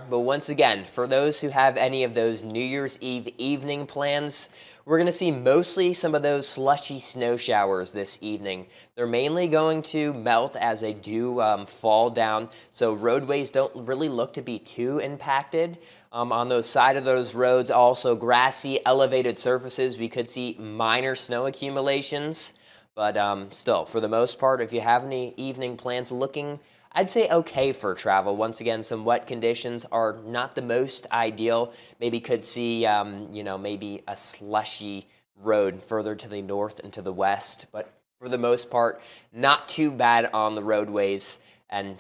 But once again, for those who have any of those New Year's Eve evening plans, we're going to see mostly some of those slushy snow showers this evening. They're mainly going to melt as they do fall down, so roadways don't really look to be too impacted. On those side of those roads, also grassy, elevated surfaces, we could see minor snow accumulations. But still, for the most part, if you have any evening plans looking, I'd say okay for travel. Once again, some wet conditions are not the most ideal. Maybe could see, maybe a slushy road further to the north and to the west. But for the most part, not too bad on the roadways. And,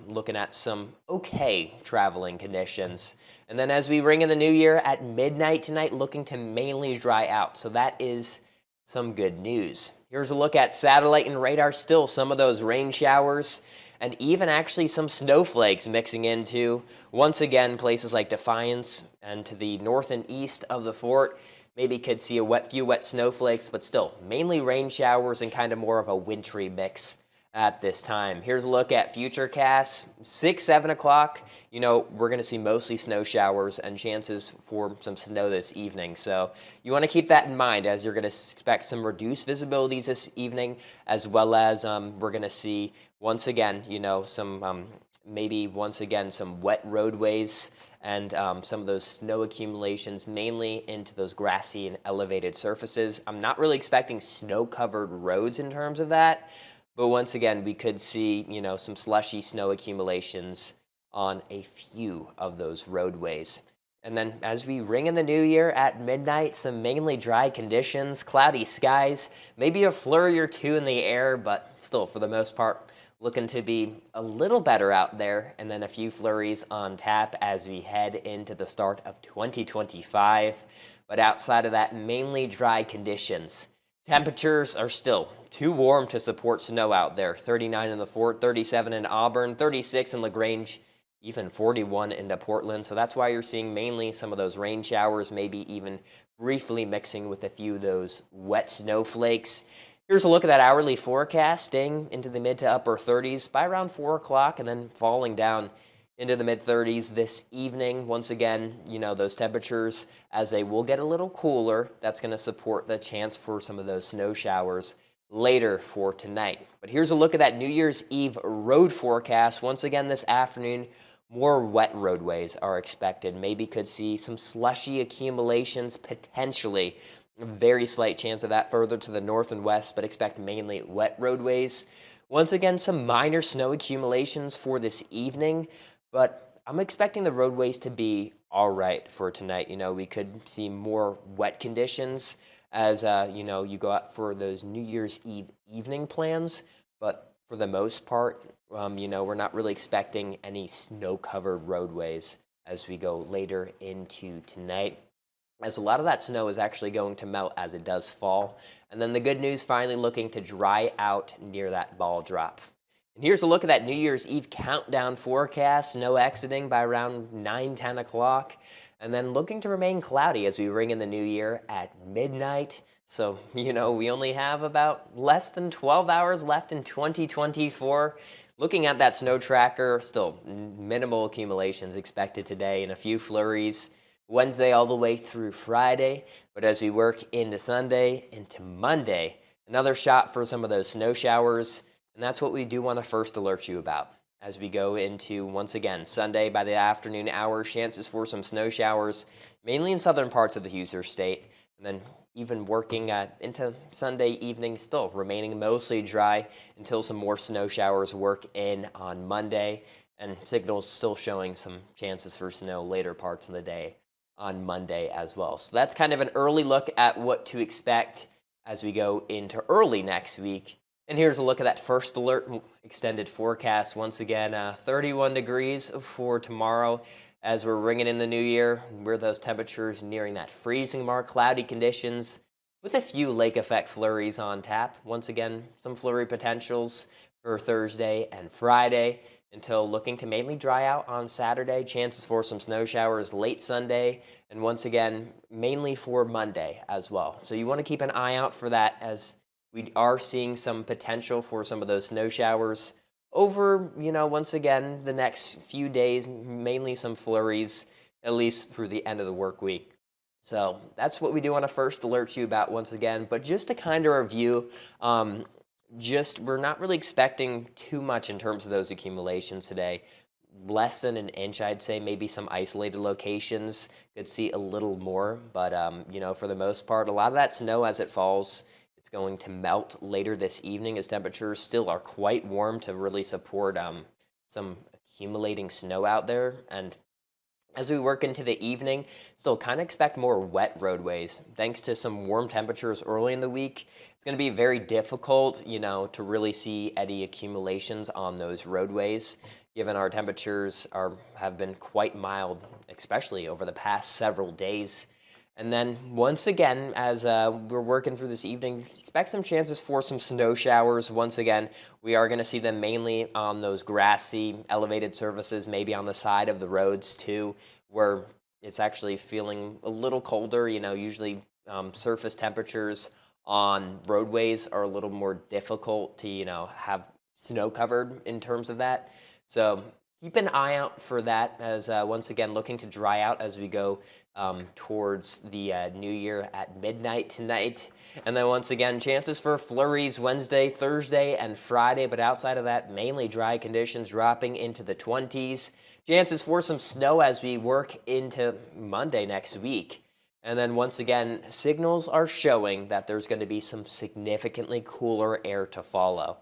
looking at some okay traveling conditions. And then as we ring in the new year at midnight tonight, looking to mainly dry out. So that is some good news. Here's a look at satellite and radar. Still some of those rain showers and even actually some snowflakes mixing into, once again, places like Defiance and to the north and east of the fort. Maybe could see a few wet snowflakes, but still mainly rain showers and kind of more of a wintry mix at this time. Here's a look at futurecasts. 6, 7 o'clock, we're going to see mostly snow showers and chances for some snow this evening. So you want to keep that in mind as you're going to expect some reduced visibilities this evening, as well as we're going to see, once again, some wet roadways and some of those snow accumulations, mainly into those grassy and elevated surfaces. I'm not really expecting snow-covered roads in terms of that. But once again, we could see, some slushy snow accumulations on a few of those roadways. And then as we ring in the new year at midnight, some mainly dry conditions, cloudy skies, maybe a flurry or two in the air, but still, for the most part, looking to be a little better out there. And then a few flurries on tap as we head into the start of 2025. But outside of that, mainly dry conditions. Temperatures are still too warm to support snow out there. 39 in the fort, 37 in Auburn, 36 in LaGrange, even 41 into Portland. So that's why you're seeing mainly some of those rain showers, maybe even briefly mixing with a few of those wet snowflakes. Here's a look at that hourly forecast, staying into the mid to upper 30s by around 4 o'clock and then falling down into the mid-30s this evening. Once again, those temperatures, as they will get a little cooler, that's going to support the chance for some of those snow showers later for tonight. But here's a look at that New Year's Eve road forecast. Once again, this afternoon, more wet roadways are expected. Maybe could see some slushy accumulations, potentially. A very slight chance of that further to the north and west, but expect mainly wet roadways. Once again, some minor snow accumulations for this evening. But I'm expecting the roadways to be all right for tonight. We could see more wet conditions as, you go out for those New Year's Eve evening plans. But for the most part, we're not really expecting any snow-covered roadways as we go later into tonight, as a lot of that snow is actually going to melt as it does fall. And then the good news, finally looking to dry out near that ball drop. And here's a look at that New Year's Eve countdown forecast. Snow exiting by around 9, 10 o'clock. And then looking to remain cloudy as we ring in the new year at midnight. So, we only have about less than 12 hours left in 2024. Looking at that snow tracker, still minimal accumulations expected today and a few flurries Wednesday all the way through Friday. But as we work into Sunday, into Monday, another shot for some of those snow showers. And that's what we do want to first alert you about as we go into, once again, Sunday by the afternoon hours, chances for some snow showers, mainly in southern parts of the Hoosier State. And then even working into Sunday evening, still remaining mostly dry until some more snow showers work in on Monday. And signals still showing some chances for snow later parts of the day on Monday as well. So that's kind of an early look at what to expect as we go into early next week. And here's a look at that first alert extended forecast. Once again, 31 degrees for tomorrow as we're ringing in the new year. Where those temperatures nearing that freezing mark, cloudy conditions with a few lake effect flurries on tap. Once again, some flurry potentials for Thursday and Friday until looking to mainly dry out on Saturday. Chances for some snow showers late Sunday, and once again, mainly for Monday as well. So you want to keep an eye out for that as we are seeing some potential for some of those snow showers over, once again, the next few days, mainly some flurries, at least through the end of the work week. So that's what we do want to first alert you about once again. But just to kind of review, we're not really expecting too much in terms of those accumulations today. Less than an inch, I'd say. Maybe some isolated locations could see a little more, but for the most part, a lot of that snow as it falls, it's going to melt later this evening as temperatures still are quite warm to really support some accumulating snow out there. And as we work into the evening, still kind of expect more wet roadways. Thanks to some warm temperatures early in the week, it's going to be very difficult, to really see any accumulations on those roadways, given our temperatures have been quite mild, especially over the past several days. And then once again, as we're working through this evening, expect some chances for some snow showers. Once again, we are going to see them mainly on those grassy, elevated surfaces, maybe on the side of the roads too, where it's actually feeling a little colder. Usually surface temperatures on roadways are a little more difficult to, have snow covered in terms of that. So keep an eye out for that as once again looking to dry out as we go towards the new year at midnight tonight. And then once again, chances for flurries Wednesday, Thursday, and Friday. But outside of that, mainly dry conditions dropping into the 20s. Chances for some snow as we work into Monday next week. And then once again, signals are showing that there's going to be some significantly cooler air to follow.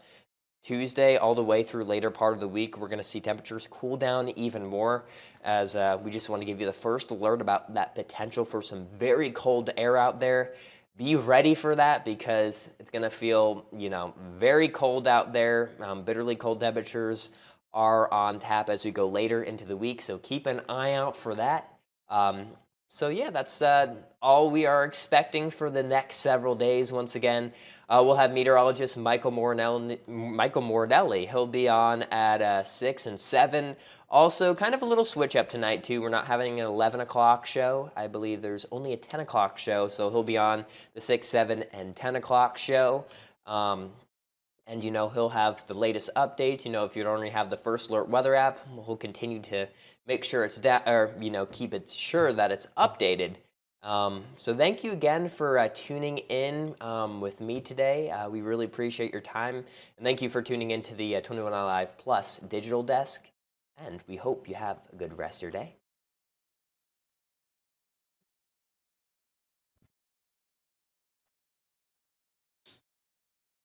Tuesday all the way through later part of the week, we're going to see temperatures cool down even more as we just want to give you the first alert about that potential for some very cold air out there. Be ready for that because it's going to feel, very cold out there. Bitterly cold temperatures are on tap as we go later into the week, so keep an eye out for that. So yeah, that's all we are expecting for the next several days. Once again, we'll have meteorologist Michael Mornelli. He'll be on at 6 and 7. Also, kind of a little switch up tonight, too. We're not having an 11 o'clock show. I believe there's only a 10 o'clock show, so he'll be on the 6, 7, and 10 o'clock show. And, he'll have the latest updates. If you don't already have the First Alert weather app, he'll continue to make sure it's keep it sure that it's updated. So thank you again for tuning in with me today. We really appreciate your time. And thank you for tuning in to the 21 Live Plus digital desk. And we hope you have a good rest of your day.